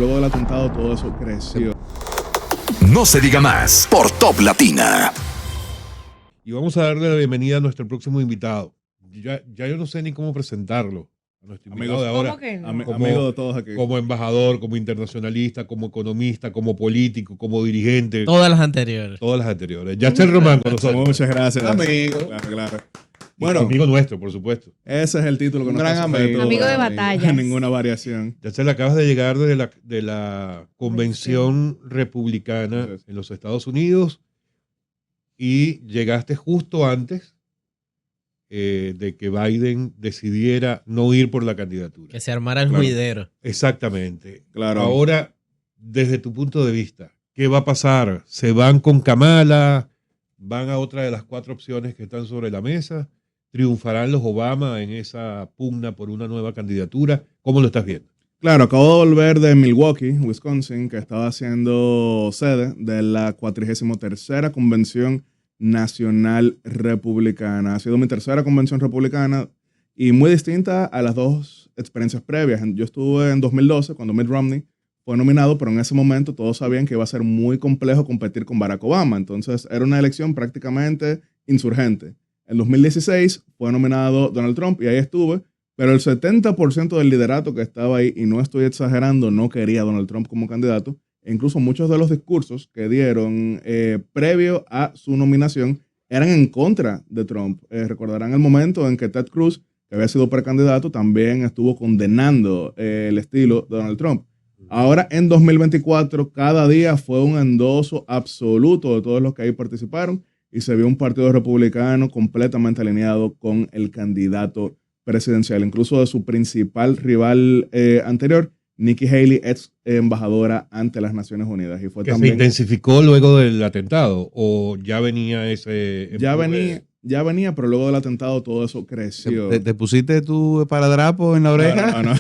luego del atentado todo eso creció. No se diga más por Top Latina. Y vamos a darle la bienvenida a nuestro próximo invitado. Ya yo no sé ni cómo presentarlo. A nuestro invitado de ahora. ¿Cómo que no? Amigo de todos aquí. Como embajador, como internacionalista, como economista, como político, como dirigente. Todas las anteriores. Todas las anteriores. Yacel Román con nosotros. Muchas gracias. Amigo. Claro. Bueno, amigo nuestro, por supuesto. Ese es el título que Un nos gran está amigo. sujeto Amigo de a batallas. ninguna variación. Yacel, acabas de llegar de la Convención Republicana en los Estados Unidos y llegaste justo antes de que Biden decidiera no ir por la candidatura. Que se armara el Claro. juidero. Exactamente. Claro. Ahora, desde tu punto de vista, ¿qué va a pasar? ¿Se van con Kamala? ¿Van a otra de las 4 opciones que están sobre la mesa? ¿Triunfarán los Obama en esa pugna por una nueva candidatura? ¿Cómo lo estás viendo? Claro, acabo de volver de Milwaukee, Wisconsin, que estaba siendo sede de la 43ª Convención Nacional Republicana. Ha sido mi tercera convención republicana y muy distinta a las 2 experiencias previas. Yo estuve en 2012 cuando Mitt Romney fue nominado, pero en ese momento todos sabían que iba a ser muy complejo competir con Barack Obama. Entonces era una elección prácticamente insurgente. En 2016 fue nominado Donald Trump y ahí estuve, pero el 70% del liderato que estaba ahí, y no estoy exagerando, no quería a Donald Trump como candidato. E incluso muchos de los discursos que dieron previo a su nominación eran en contra de Trump. Recordarán el momento en que Ted Cruz, que había sido precandidato, también estuvo condenando el estilo de Donald Trump. Ahora, en 2024, cada día fue un endoso absoluto de todos los que ahí participaron y se vio un partido republicano completamente alineado con el candidato presidencial, incluso de su principal rival anterior, Nikki Haley, ex embajadora ante las Naciones Unidas. Y fue ¿Que también, se intensificó luego del atentado o ya venía ese... ya venía, pero luego del atentado todo eso creció. ¿Te pusiste tu esparadrapo en la oreja? No.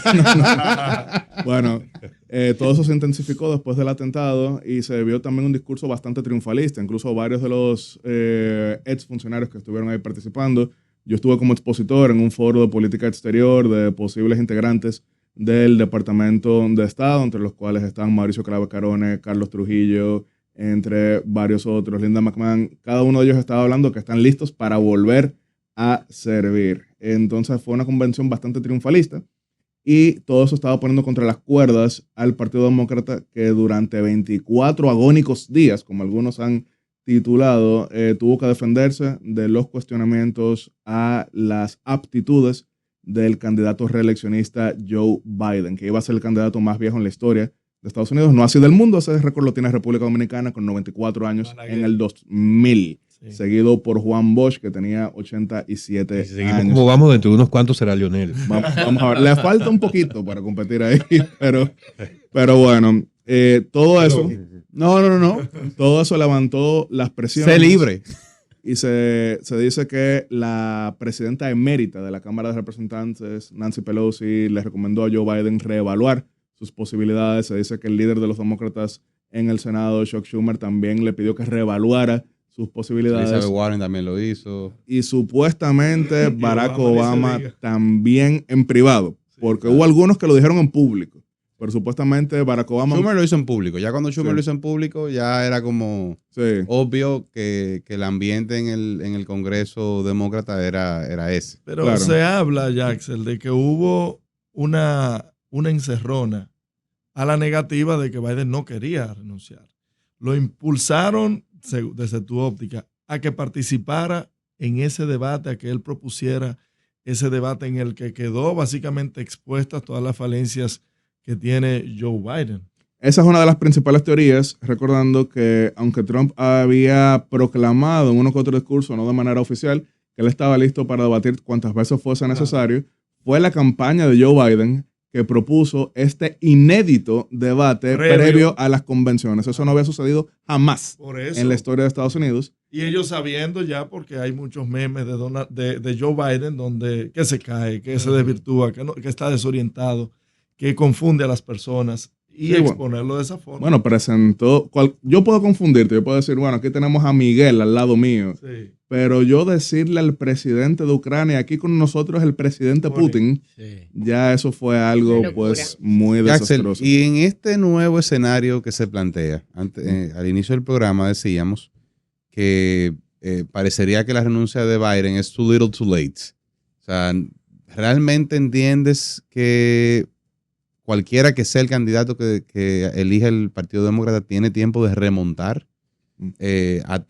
Bueno, todo eso se intensificó después del atentado y se vio también un discurso bastante triunfalista. Incluso varios de los ex funcionarios que estuvieron ahí participando. Yo estuve como expositor en un foro de política exterior de posibles integrantes del Departamento de Estado, entre los cuales están Mauricio Clave Carone, Carlos Trujillo, entre varios otros, Linda McMahon. Cada uno de ellos estaba hablando que están listos para volver a servir. Entonces fue una convención bastante triunfalista y todo eso estaba poniendo contra las cuerdas al Partido Demócrata, que durante 24 agónicos días, como algunos han titulado, tuvo que defenderse de los cuestionamientos a las aptitudes del candidato reeleccionista Joe Biden, que iba a ser el candidato más viejo en la historia de Estados Unidos, no así del mundo. Ese récord lo tiene República Dominicana con 94 años en el 2000, seguido por Juan Bosch, que tenía 87 Si seguimos años. como vamos, dentro de unos cuantos será Lionel. Vamos a ver, le falta un poquito para competir ahí, pero bueno, todo eso, no, todo eso levantó las presiones. Sé libre. Y se dice que la presidenta emérita de la Cámara de Representantes, Nancy Pelosi, le recomendó a Joe Biden reevaluar sus posibilidades. Se dice que el líder de los demócratas en el Senado, Chuck Schumer, también le pidió que reevaluara sus posibilidades. Elizabeth Warren también lo hizo. Y supuestamente Barack Obama también en privado, porque hubo algunos que lo dijeron en público, pero supuestamente Barack Obama... Schumer lo hizo en público. Ya cuando Schumer lo hizo en público, ya era como obvio que el ambiente en el Congreso demócrata era ese. Pero Claro. se habla, Jaxel, de que hubo una encerrona a la negativa de que Biden no quería renunciar. Lo impulsaron, desde tu óptica, a que participara en ese debate, a que él propusiera ese debate en el que quedó básicamente expuestas todas las falencias que tiene Joe Biden. Esa es una de las principales teorías, recordando que aunque Trump había proclamado en uno que otro discurso, no de manera oficial, que él estaba listo para debatir cuantas veces fuese necesario, fue la campaña de Joe Biden que propuso este inédito debate previo a las convenciones. Eso no había sucedido jamás en la historia de Estados Unidos. Y ellos sabiendo ya, porque hay muchos memes de Joe Biden donde que se cae, que se desvirtúa, que está desorientado, que confunde a las personas. y exponerlo de esa forma. Bueno, presentó, yo puedo confundirte, yo puedo decir, bueno, aquí tenemos a Miguel al lado mío, sí. Pero yo decirle al presidente de Ucrania, aquí con nosotros el presidente Putin, sí. Ya eso fue algo pues muy desastroso. Y en este nuevo escenario que se plantea, al inicio del programa decíamos que parecería que la renuncia de Biden es too little too late. O sea, ¿realmente entiendes que cualquiera que sea el candidato que elija el Partido Demócrata tiene tiempo de remontar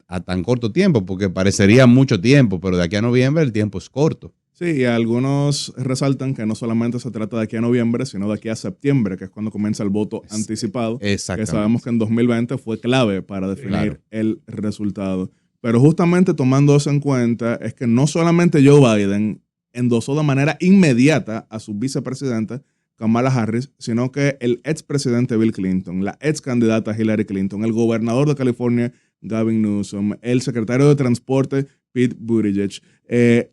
a tan corto tiempo? Porque parecería mucho tiempo, pero de aquí a noviembre el tiempo es corto. Sí, y algunos resaltan que no solamente se trata de aquí a noviembre, sino de aquí a septiembre, que es cuando comienza el voto anticipado. Exactamente. Que sabemos que en 2020 fue clave para definir el resultado. Pero justamente tomando eso en cuenta, es que no solamente Joe Biden endosó de manera inmediata a su vicepresidenta, Kamala Harris, sino que el expresidente Bill Clinton, la ex candidata Hillary Clinton, el gobernador de California, Gavin Newsom, el secretario de Transporte, Pete Buttigieg,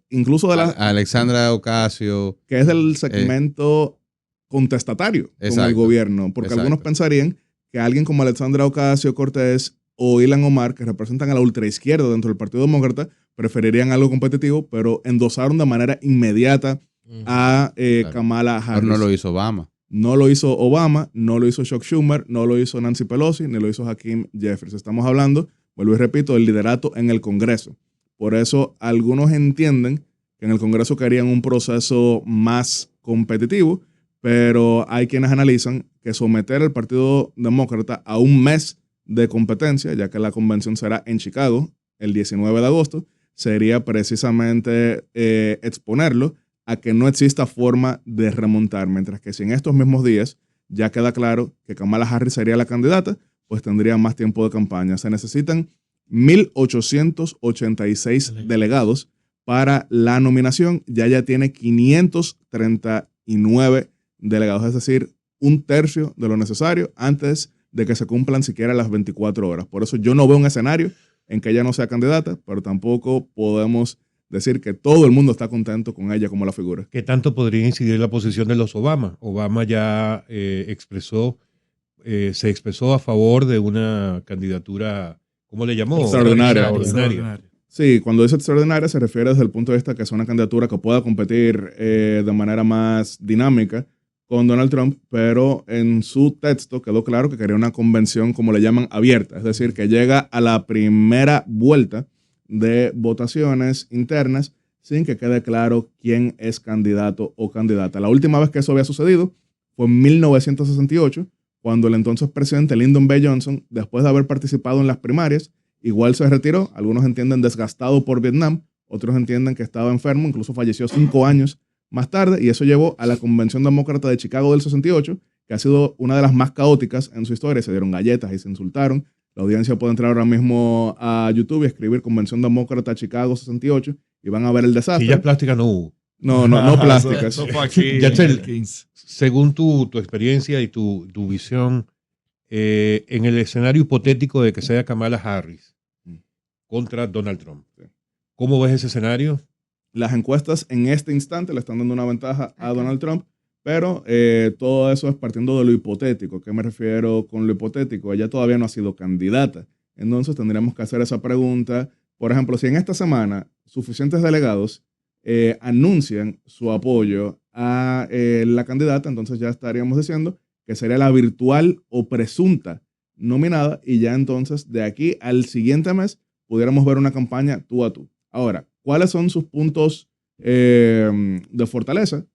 incluso de Alexandra Ocasio, que es del segmento contestatario con el gobierno, porque algunos pensarían que alguien como Alexandra Ocasio-Cortez o Ilhan Omar, que representan a la ultraizquierda dentro del Partido Demócrata, preferirían algo competitivo, pero endosaron de manera inmediata a Kamala Harris. Pero no lo hizo Obama. No lo hizo Obama, no lo hizo Chuck Schumer, no lo hizo Nancy Pelosi, ni lo hizo Hakeem Jeffries. Estamos hablando, vuelvo y repito, del liderato en el Congreso. Por eso algunos entienden que en el Congreso querían un proceso más competitivo, pero hay quienes analizan que someter al Partido Demócrata a un mes de competencia, ya que la convención será en Chicago el 19 de agosto, sería precisamente exponerlo a que no exista forma de remontar, mientras que si en estos mismos días ya queda claro que Kamala Harris sería la candidata, pues tendría más tiempo de campaña. Se necesitan 1,886 delegados para la nominación, ya tiene 539 delegados, es decir, un tercio de lo necesario antes de que se cumplan siquiera las 24 horas. Por eso yo no veo un escenario en que ella no sea candidata, pero tampoco podemos decir que todo el mundo está contento con ella como la figura. ¿Qué tanto podría incidir la posición de los Obama? Obama ya se expresó a favor de una candidatura, ¿cómo le llamó? Extraordinaria. Sí, cuando dice extraordinaria se refiere desde el punto de vista que es una candidatura que pueda competir de manera más dinámica con Donald Trump, pero en su texto quedó claro que quería una convención, como le llaman, abierta, es decir, que llega a la primera vuelta de votaciones internas sin que quede claro quién es candidato o candidata. La última vez que eso había sucedido fue en 1968, cuando el entonces presidente Lyndon B. Johnson, después de haber participado en las primarias, igual se retiró. Algunos entienden desgastado por Vietnam, otros entienden que estaba enfermo, incluso falleció 5 años más tarde, y eso llevó a la Convención Demócrata de Chicago del 68, que ha sido una de las más caóticas en su historia. Se dieron galletas y se insultaron. La audiencia puede entrar ahora mismo a YouTube y escribir Convención Demócrata Chicago 68 y van a ver el desastre. Sillas plásticas no hubo. No plásticas. Eso fue aquí Yachel, según tu experiencia y tu visión, en el escenario hipotético de que sea Kamala Harris contra Donald Trump, ¿cómo ves ese escenario? Las encuestas en este instante le están dando una ventaja a Donald Trump, pero todo eso es partiendo de lo hipotético. ¿Qué me refiero con lo hipotético? Ella todavía no ha sido candidata. Entonces tendríamos que hacer esa pregunta. Por ejemplo, si en esta semana suficientes delegados anuncian su apoyo a la candidata, entonces ya estaríamos diciendo que sería la virtual o presunta nominada, y ya entonces de aquí al siguiente mes pudiéramos ver una campaña tú a tú. Ahora, ¿cuáles son sus puntos de fortaleza?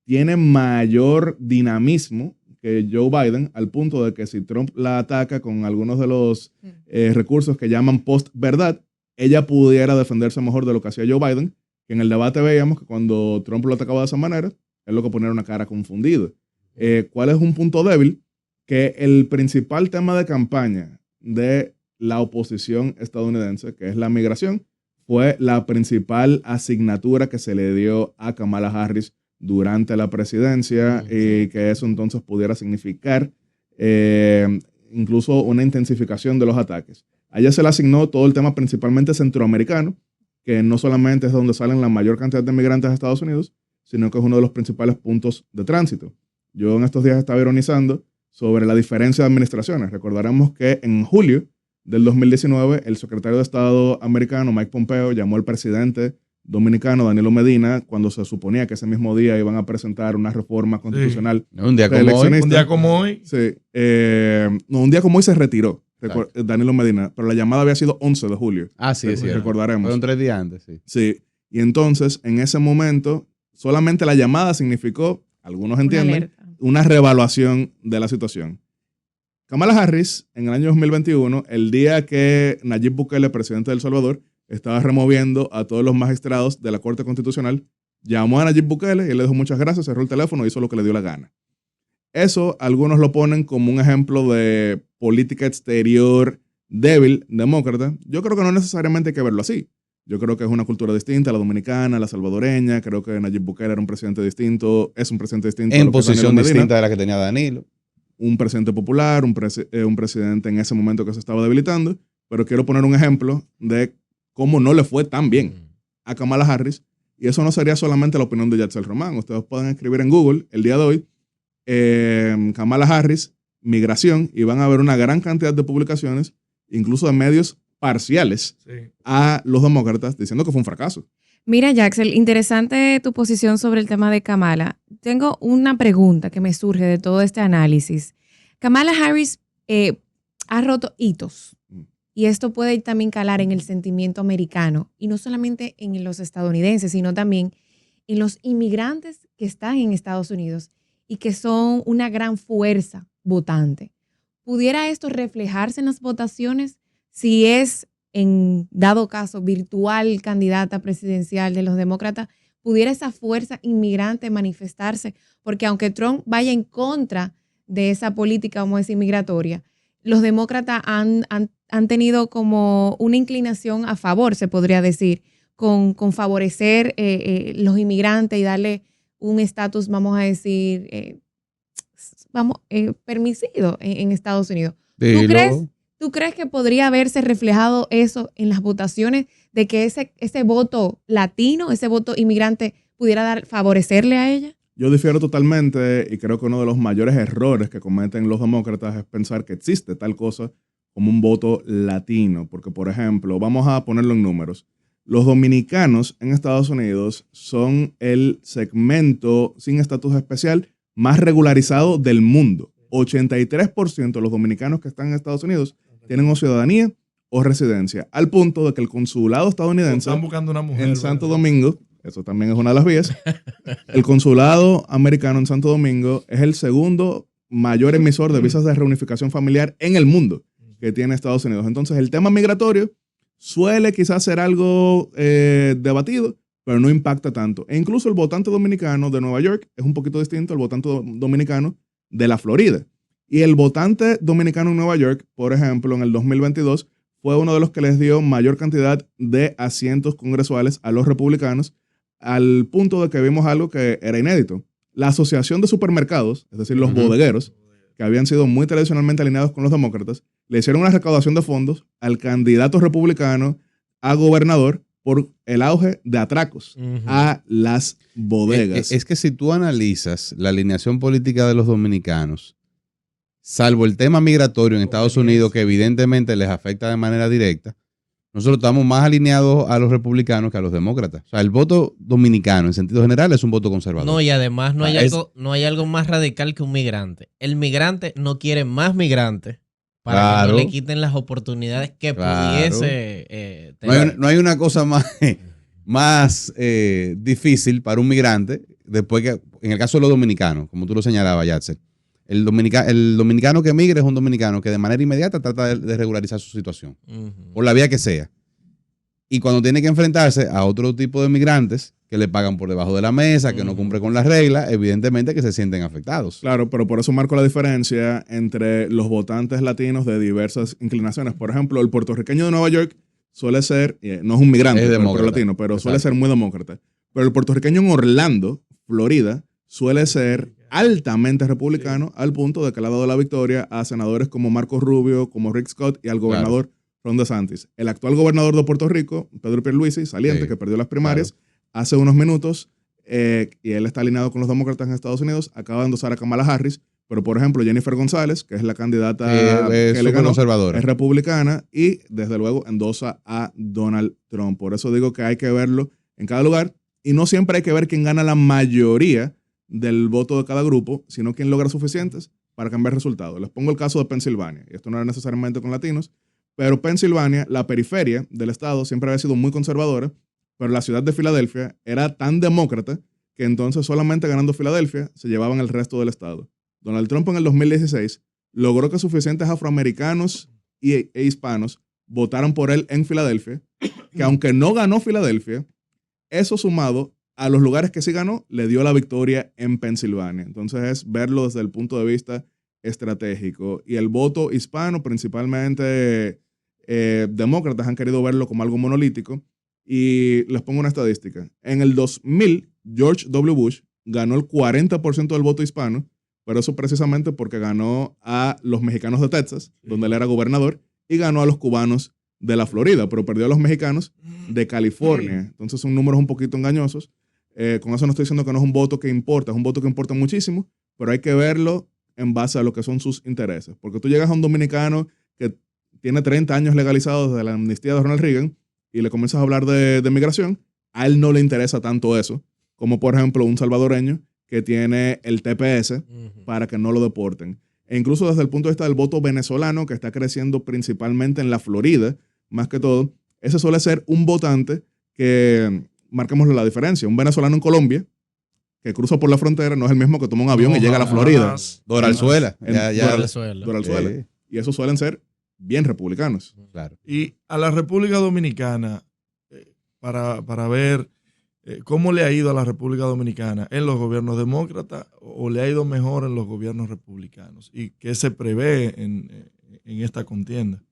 Tiene mayor dinamismo que Joe Biden, al punto de que si Trump la ataca con algunos de los recursos que llaman post-verdad, ella pudiera defenderse mejor de lo que hacía Joe Biden, que en el debate veíamos que cuando Trump lo atacaba de esa manera, es lo que ponía una cara confundida. ¿Cuál es un punto débil? Que el principal tema de campaña de la oposición estadounidense, que es la migración, fue la principal asignatura que se le dio a Kamala Harris durante la presidencia, y que eso entonces pudiera significar incluso una intensificación de los ataques. A ella se le asignó todo el tema principalmente centroamericano, que no solamente es donde salen la mayor cantidad de migrantes a Estados Unidos, sino que es uno de los principales puntos de tránsito. Yo en estos días estaba ironizando sobre la diferencia de administraciones. Recordaremos que en julio del 2019, el secretario de Estado americano, Mike Pompeo, llamó al presidente dominicano, Danilo Medina, cuando se suponía que ese mismo día iban a presentar una reforma constitucional. Sí. Un día como hoy. Un día como hoy. Sí. No, un día como hoy se retiró Danilo Medina, pero la llamada había sido 11 de julio. Ah, sí, es cierto. Recordaremos. Fueron 3 días antes, sí. Sí. Y entonces, en ese momento, solamente la llamada significó, algunos entienden, una reevaluación de la situación. Kamala Harris, en el año 2021, el día que Nayib Bukele, presidente de El Salvador, estaba removiendo a todos los magistrados de la Corte Constitucional, llamó a Nayib Bukele y le dijo muchas gracias, cerró el teléfono, hizo lo que le dio la gana. Eso algunos lo ponen como un ejemplo de política exterior débil, demócrata. Yo creo que no necesariamente hay que verlo así. Yo creo que es una cultura distinta, la dominicana, la salvadoreña. Creo que Nayib Bukele era un presidente distinto, es un presidente distinto. En posición distinta de la que tenía Danilo. Un presidente popular, un presidente en ese momento que se estaba debilitando. Pero quiero poner un ejemplo de cómo no le fue tan bien a Kamala Harris. Y eso no sería solamente la opinión de Yatzel Román. Ustedes pueden escribir en Google el día de hoy, Kamala Harris, migración, y van a ver una gran cantidad de publicaciones, incluso de medios parciales, a los demócratas, diciendo que fue un fracaso. Mira, Jaxel, interesante tu posición sobre el tema de Kamala. Tengo una pregunta que me surge de todo este análisis. Kamala Harris ha roto hitos. Y esto puede también calar en el sentimiento americano, y no solamente en los estadounidenses, sino también en los inmigrantes que están en Estados Unidos y que son una gran fuerza votante. ¿Pudiera esto reflejarse en las votaciones si es, en dado caso, virtual candidata presidencial de los demócratas? ¿Pudiera esa fuerza inmigrante manifestarse? Porque aunque Trump vaya en contra de esa política, vamos a decir, migratoria, los demócratas han tenido como una inclinación a favor, se podría decir, con favorecer los inmigrantes y darle un estatus, vamos a decir, permisido en Estados Unidos. ¿Tú crees que podría haberse reflejado eso en las votaciones, de que ese voto latino, ese voto inmigrante, pudiera favorecerle a ella? Yo difiero totalmente, y creo que uno de los mayores errores que cometen los demócratas es pensar que existe tal cosa como un voto latino. Porque, por ejemplo, vamos a ponerlo en números. Los dominicanos en Estados Unidos son el segmento sin estatus especial más regularizado del mundo. 83% de los dominicanos que están en Estados Unidos tienen o ciudadanía o residencia, al punto de que el consulado estadounidense están buscando una mujer, en Santo Domingo, eso también es una de las vías, el consulado americano en Santo Domingo es el segundo mayor emisor de visas de reunificación familiar en el mundo que tiene Estados Unidos. Entonces, el tema migratorio suele quizás ser algo debatido, pero no impacta tanto. E incluso el votante dominicano de Nueva York es un poquito distinto al votante dominicano de la Florida. Y el votante dominicano en Nueva York, por ejemplo, en el 2022, fue uno de los que les dio mayor cantidad de asientos congresuales a los republicanos, al punto de que vimos algo que era inédito. La Asociación de Supermercados, es decir, los bodegueros, que habían sido muy tradicionalmente alineados con los demócratas, le hicieron una recaudación de fondos al candidato republicano a gobernador por el auge de atracos a las bodegas. Es que si tú analizas la alineación política de los dominicanos, salvo el tema migratorio en Estados Unidos, que evidentemente les afecta de manera directa, nosotros estamos más alineados a los republicanos que a los demócratas. O sea, el voto dominicano, en sentido general, es un voto conservador. No, y además no hay algo más radical que un migrante. El migrante no quiere más migrantes para que no le quiten las oportunidades que pudiese tener. No hay una cosa más difícil para un migrante, después que, en el caso de los dominicanos, como tú lo señalabas, Yatzel, el dominicano que migra es un dominicano que de manera inmediata trata de regularizar su situación, por la vía que sea. Y cuando tiene que enfrentarse a otro tipo de migrantes que le pagan por debajo de la mesa, que no cumple con las reglas, evidentemente que se sienten afectados. Claro, pero por eso marco la diferencia entre los votantes latinos de diversas inclinaciones. Por ejemplo, el puertorriqueño de Nueva York suele ser, no es un migrante, pero latino, pero suele ser muy demócrata. Pero el puertorriqueño en Orlando, Florida, suele ser altamente republicano, al punto de que le ha dado la victoria a senadores como Marco Rubio, como Rick Scott y al gobernador Ron DeSantis. El actual gobernador de Puerto Rico, Pedro Pierluisi, saliente, que perdió las primarias hace unos minutos, y él está alineado con los demócratas en Estados Unidos, acaba de endosar a Kamala Harris, Pero, por ejemplo, Jennifer González, que es la candidata que le ganó, conservadora, es republicana y, desde luego, endosa a Donald Trump. Por eso digo que hay que verlo en cada lugar y no siempre hay que ver quién gana la mayoría del voto de cada grupo, sino quién logra suficientes para cambiar resultados. Les pongo el caso de Pensilvania, y esto no era necesariamente con latinos, pero Pensilvania, la periferia del estado, siempre había sido muy conservadora, pero la ciudad de Filadelfia era tan demócrata que entonces solamente ganando Filadelfia se llevaban el resto del estado. Donald Trump en el 2016 logró que suficientes afroamericanos e hispanos votaran por él en Filadelfia, que aunque no ganó Filadelfia, eso sumado a los lugares que sí ganó, le dio la victoria en Pensilvania. Entonces es verlo desde el punto de vista estratégico. Y el voto hispano, principalmente demócratas, han querido verlo como algo monolítico. Y les pongo una estadística. En el 2000, George W. Bush ganó el 40% del voto hispano, pero eso precisamente porque ganó a los mexicanos de Texas, donde él era gobernador, y ganó a los cubanos de la Florida, pero perdió a los mexicanos de California. Entonces son números un poquito engañosos. Con eso no estoy diciendo que no es un voto que importa, es un voto que importa muchísimo, pero hay que verlo en base a lo que son sus intereses. Porque tú llegas a un dominicano que tiene 30 años legalizado desde la amnistía de Ronald Reagan y le comienzas a hablar de migración, a él no le interesa tanto eso, como por ejemplo un salvadoreño que tiene el TPS para que no lo deporten. E incluso desde el punto de vista del voto venezolano, que está creciendo principalmente en la Florida, más que todo, ese suele ser un votante que, marquémosle la diferencia, un venezolano en Colombia que cruza por la frontera no es el mismo que toma un avión y llega a la Florida. Doralzuela. Doralzuela. Y esos suelen ser bien republicanos. Claro. Y a la República Dominicana, para ver cómo le ha ido a la República Dominicana en los gobiernos demócratas o le ha ido mejor en los gobiernos republicanos, y qué se prevé en esta contienda.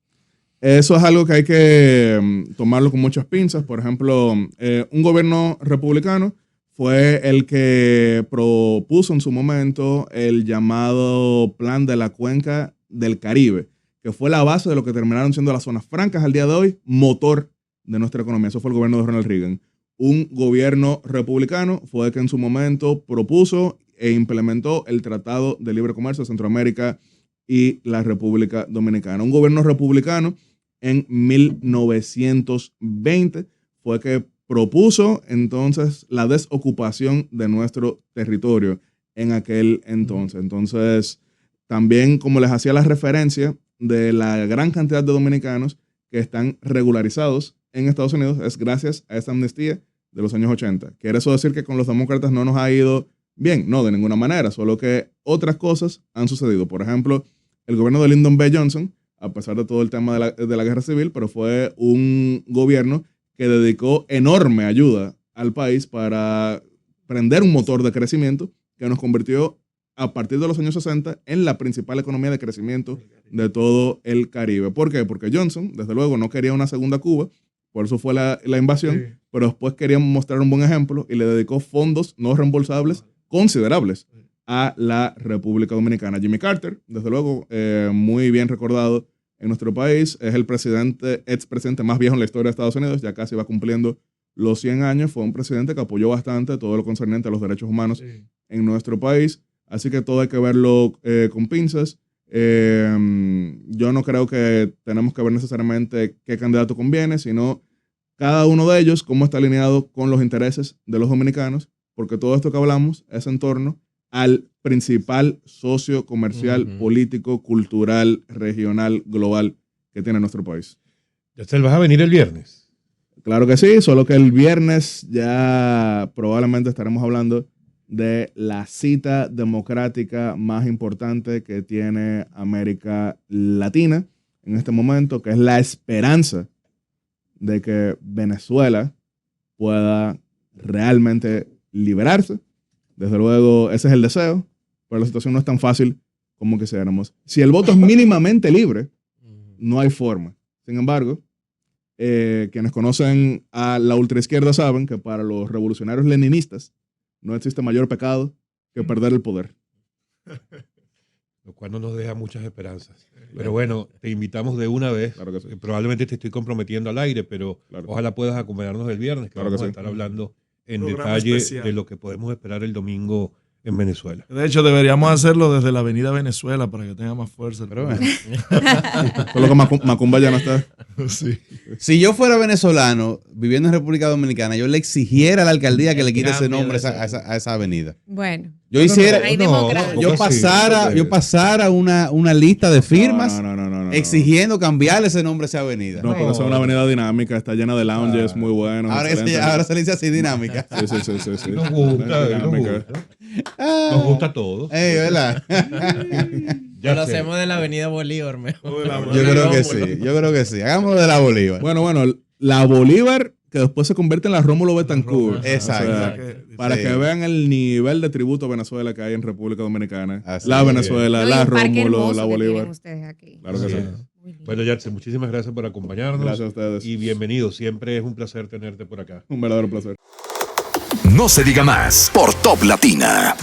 Eso es algo que hay que tomarlo con muchas pinzas. Por ejemplo, un gobierno republicano fue el que propuso en su momento el llamado Plan de la Cuenca del Caribe, que fue la base de lo que terminaron siendo las zonas francas al día de hoy, motor de nuestra economía. Eso fue el gobierno de Ronald Reagan. Un gobierno republicano fue el que en su momento propuso e implementó el Tratado de Libre Comercio de Centroamérica y la República Dominicana. Un gobierno republicano en 1920 fue que propuso entonces la desocupación de nuestro territorio en aquel entonces. Entonces, también como les hacía la referencia de la gran cantidad de dominicanos que están regularizados en Estados Unidos, es gracias a esta amnistía de los años 80. ¿Quiere eso decir que con los demócratas no nos ha ido bien? No, de ninguna manera, solo que otras cosas han sucedido. Por ejemplo, el gobierno de Lyndon B. Johnson, a pesar de todo el tema de la guerra civil, pero fue un gobierno que dedicó enorme ayuda al país para prender un motor de crecimiento que nos convirtió a partir de los años 60 en la principal economía de crecimiento de todo el Caribe. ¿Por qué? Porque Johnson, desde luego, no quería una segunda Cuba, por eso fue la invasión, pero después quería mostrar un buen ejemplo y le dedicó fondos no reembolsables considerables a la República Dominicana. Jimmy Carter, desde luego, muy bien recordado en nuestro país, es el expresidente más viejo en la historia de Estados Unidos, ya casi va cumpliendo los 100 años, fue un presidente que apoyó bastante todo lo concerniente a los derechos humanos en nuestro país, así que todo hay que verlo con pinzas. Yo no creo que tenemos que ver necesariamente qué candidato conviene, sino cada uno de ellos, cómo está alineado con los intereses de los dominicanos, porque todo esto que hablamos es en torno al principal socio comercial, político, cultural, regional, global que tiene nuestro país. ¿Yastel, vas a venir el viernes? Claro que sí, solo que el viernes ya probablemente estaremos hablando de la cita democrática más importante que tiene América Latina en este momento, que es la esperanza de que Venezuela pueda realmente liberarse. Desde luego, ese es el deseo, pero la situación no es tan fácil como quisiéramos. Si el voto es mínimamente libre, no hay forma. Sin embargo, quienes conocen a la ultraizquierda saben que para los revolucionarios leninistas no existe mayor pecado que perder el poder. Lo cual no nos deja muchas esperanzas. Pero bueno, te invitamos de una vez. Claro que sí. Probablemente te estoy comprometiendo al aire, pero ojalá puedas acompañarnos el viernes, que vamos a estar hablando en detalle especial de lo que podemos esperar el domingo en Venezuela. De hecho, deberíamos hacerlo desde la avenida Venezuela para que tenga más fuerza. Pero bueno. Solo que Macumba ya no está. Sí. Si yo fuera venezolano viviendo en República Dominicana, yo le exigiera a la alcaldía que le quite ese nombre a esa avenida. Bueno. Yo hiciera, Hay democracia. yo pasara una lista de firmas No. exigiendo cambiarle ese nombre a esa avenida. No, porque es una avenida dinámica, está llena de lounges muy buenos. Ahora se le dice así dinámica. Sí. Nos gusta, Dinámica. nos gusta a todos. ¿Verdad? Ya sé. Conocemos de la avenida Bolívar mejor. Yo creo que sí. Hagámoslo de la Bolívar. Bueno, la Bolívar, que después se convierte en la Rómulo Betancourt. Exacto. O sea, para Sí. que vean el nivel de tributo a Venezuela que hay en República Dominicana. Así La es. Venezuela, No, y la un parque Rómulo, hermoso la que Bolívar. tienen ustedes aquí. Claro que sí. Muy bien. Bueno, Yatsen, muchísimas gracias por acompañarnos. Gracias a ustedes. Y bienvenido. Siempre es un placer tenerte por acá. Un verdadero placer. No se diga más por Top Latina.